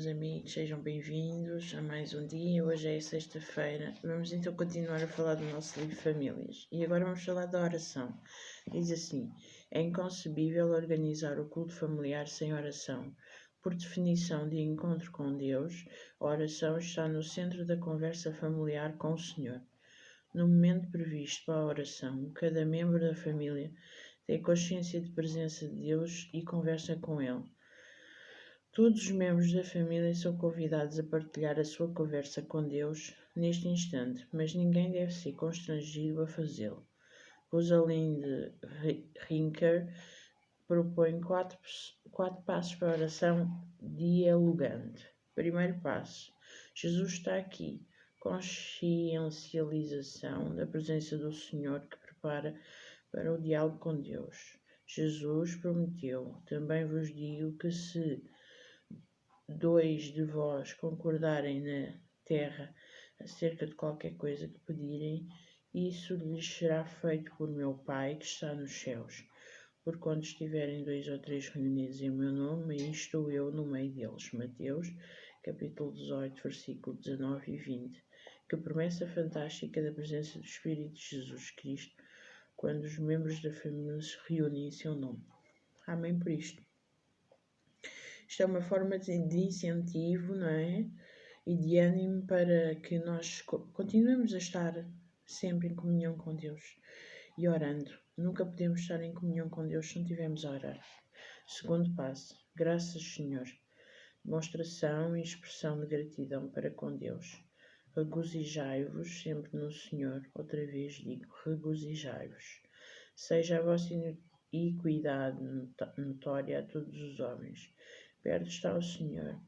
meus amigos, sejam bem-vindos a mais um dia. Hoje é sexta-feira. Vamos então continuar a falar do nosso livro Famílias. E agora vamos falar da oração. Diz assim: é inconcebível organizar o culto familiar sem oração. Por definição de encontro com Deus, a oração está no centro da conversa familiar com o Senhor. No momento previsto para a oração, cada membro da família tem consciência de presença de Deus e conversa com Ele. Todos os membros da família são convidados a partilhar a sua conversa com Deus neste instante, mas ninguém deve ser constrangido a fazê-lo. Rosalind Rinker propõe quatro passos para a oração dialogante. Primeiro passo: Jesus está aqui. Consciencialização da presença do Senhor que prepara para o diálogo com Deus. Jesus prometeu: também vos digo que se dois de vós concordarem na terra acerca de qualquer coisa que pedirem, isso lhes será feito por meu Pai que está nos céus. Por quando estiverem 2 ou 3 reunidos em meu nome, aí estou eu no meio deles. Mateus, capítulo 18, versículo 19 e 20. Que promessa fantástica da presença do Espírito de Jesus Cristo quando os membros da família se reúnem em seu nome. Amém por isto. Isto é uma forma de incentivo, não é? E de ânimo para que nós continuemos a estar sempre em comunhão com Deus e orando. Nunca podemos estar em comunhão com Deus se não estivermos a orar. Segundo passo: graças, Senhor. Demonstração e expressão de gratidão para com Deus. Regozijai-vos sempre no Senhor. Outra vez digo, regozijai-vos. Seja a vossa equidade notória a todos os homens. Perto está o Senhor.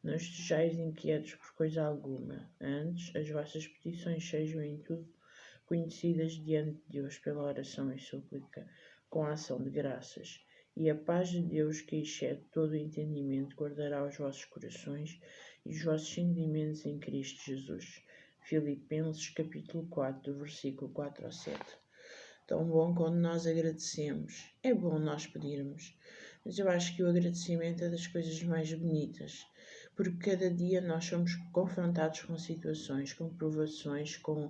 Não estejais inquietos por coisa alguma. Antes, as vossas petições sejam em tudo conhecidas diante de Deus pela oração e súplica, com a ação de graças. E a paz de Deus, que excede todo o entendimento, guardará os vossos corações e os vossos sentimentos em Cristo Jesus. Filipenses, capítulo 4, versículo 4 ao 7. Tão bom quando nós agradecemos. É bom nós pedirmos. Mas eu acho que o agradecimento é das coisas mais bonitas, porque cada dia nós somos confrontados com situações, com provações, com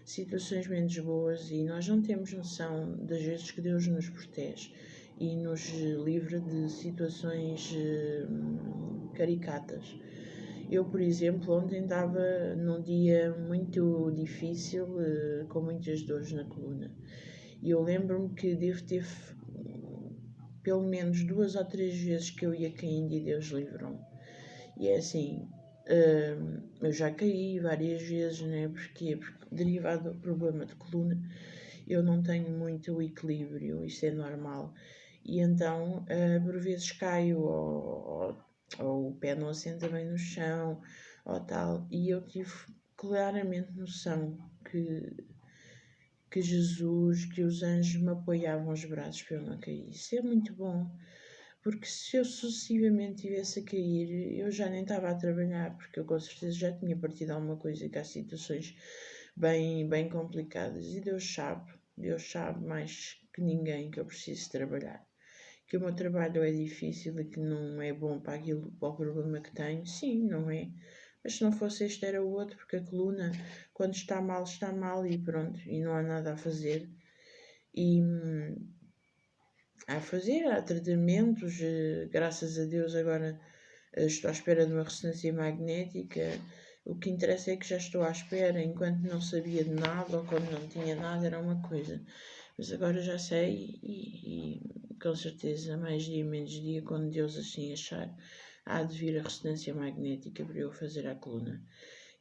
situações menos boas e nós não temos noção das vezes que Deus nos protege e nos livra de situações caricatas. Eu, por exemplo, ontem estava num dia muito difícil, com muitas dores na coluna. E eu lembro-me que devo ter pelo menos 2 ou 3 vezes que eu ia caindo e Deus livrou-me. E é assim, eu já caí várias vezes, né? Porque derivado do problema de coluna, eu não tenho muito equilíbrio, isso é normal. E então, por vezes caio ou o pé não assenta bem no chão, ou tal. E eu tive claramente noção que Jesus, que os anjos me apoiavam os braços para eu não cair. Isso é muito bom, porque se eu sucessivamente tivesse a cair, eu já nem estava a trabalhar, porque eu com certeza já tinha partido alguma coisa, que há situações bem complicadas. E Deus sabe mais que ninguém que eu preciso trabalhar. Que o meu trabalho é difícil e que não é bom para o problema que tenho. Sim, não é. Mas se não fosse este era o outro, porque a coluna, quando está mal e pronto, e não há nada a fazer. E há tratamentos, graças a Deus agora estou à espera de uma ressonância magnética. O que interessa é que já estou à espera, enquanto não sabia de nada ou quando não tinha nada era uma coisa. Mas agora já sei e com certeza, mais dia menos dia, quando Deus assim achar, há de vir a ressonância magnética para eu fazer à coluna.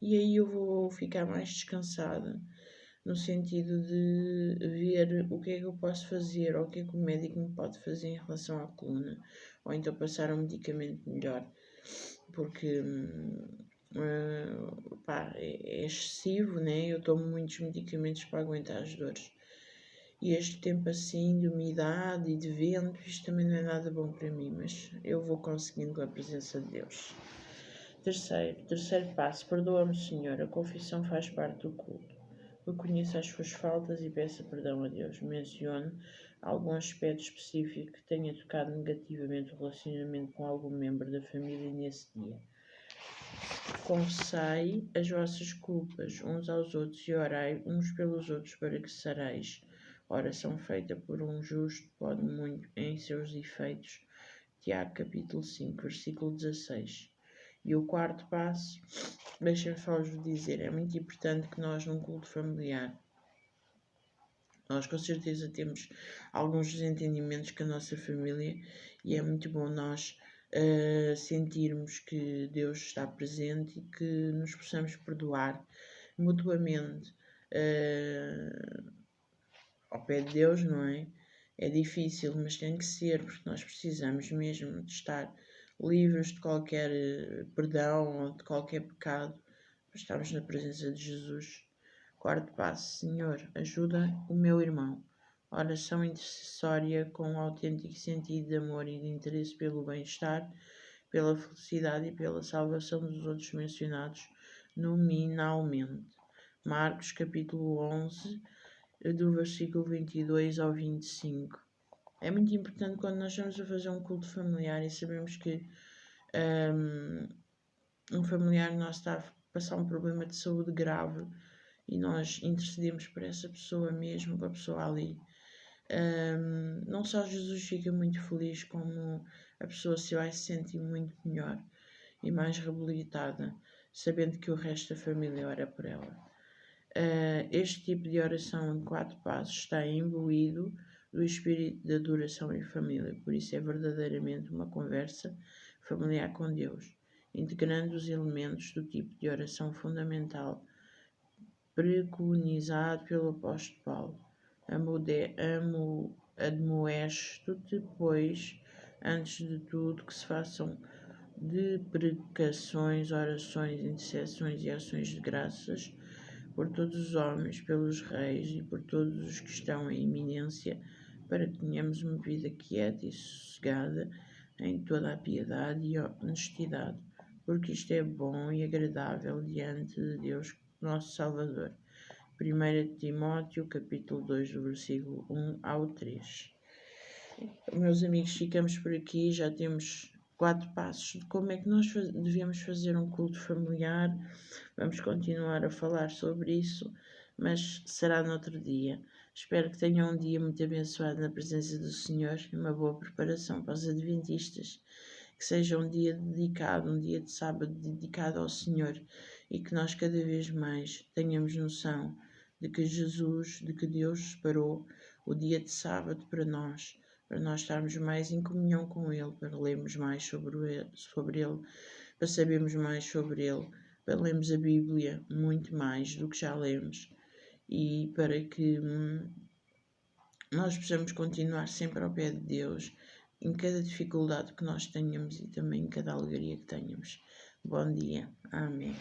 E aí eu vou ficar mais descansada, no sentido de ver o que é que eu posso fazer ou o que é que o médico me pode fazer em relação à coluna, ou então passar um medicamento melhor, porque é excessivo, né? Eu tomo muitos medicamentos para aguentar as dores. E este tempo assim de umidade e de vento, isto também não é nada bom para mim, mas eu vou conseguindo com a presença de Deus. Terceiro passo: perdoa-me, Senhor. A confissão faz parte do culto. Reconheça as suas faltas e peça perdão a Deus. Mencione algum aspecto específico que tenha tocado negativamente o relacionamento com algum membro da família nesse dia. Confessai as vossas culpas uns aos outros e orai uns pelos outros para que sareis. Oração feita por um justo pode muito em seus efeitos. Tiago capítulo 5, versículo 16. E o quarto passo, deixem-me só vos dizer, é muito importante que nós num culto familiar, nós com certeza temos alguns desentendimentos com a nossa família e é muito bom nós sentirmos que Deus está presente e que nos possamos perdoar mutuamente ao pé de Deus, não é? É difícil, mas tem que ser, porque nós precisamos mesmo de estar livres de qualquer perdão ou de qualquer pecado, para estarmos na presença de Jesus. Quarto passo, Senhor, ajuda o meu irmão. Oração intercessória com um autêntico sentido de amor e de interesse pelo bem-estar, pela felicidade e pela salvação dos outros mencionados nominalmente. Marcos capítulo 11, do versículo 22 ao 25. É muito importante quando nós estamos a fazer um culto familiar e sabemos que um familiar nosso está a passar um problema de saúde grave e nós intercedemos por essa pessoa mesmo, com a pessoa ali. Não só Jesus fica muito feliz, como a pessoa se vai se sentir muito melhor e mais reabilitada, sabendo que o resto da família ora por ela. Este tipo de oração em 4 passos está imbuído do espírito de adoração em família, por isso é verdadeiramente uma conversa familiar com Deus, integrando os elementos do tipo de oração fundamental preconizado pelo apóstolo Paulo. Admoesto-te, pois, antes de tudo, que se façam deprecações, orações, intercessões e ações de graças por todos os homens, pelos reis e por todos os que estão em eminência, para que tenhamos uma vida quieta e sossegada em toda a piedade e honestidade, porque isto é bom e agradável diante de Deus, nosso Salvador. 1 Timóteo, capítulo 2, do versículo 1 ao 3. Meus amigos, ficamos por aqui, já temos 4 passos de como é que nós devemos fazer um culto familiar. Vamos continuar a falar sobre isso, mas será no outro dia. Espero que tenham um dia muito abençoado na presença do Senhor e uma boa preparação para os adventistas. Que seja um dia dedicado, um dia de sábado dedicado ao Senhor e que nós cada vez mais tenhamos noção de que Deus separou o dia de sábado para nós estarmos mais em comunhão com Ele, para lermos mais sobre Ele, para sabermos mais sobre Ele, para lermos a Bíblia muito mais do que já lemos e para que nós possamos continuar sempre ao pé de Deus em cada dificuldade que nós tenhamos e também em cada alegria que tenhamos. Bom dia. Amém.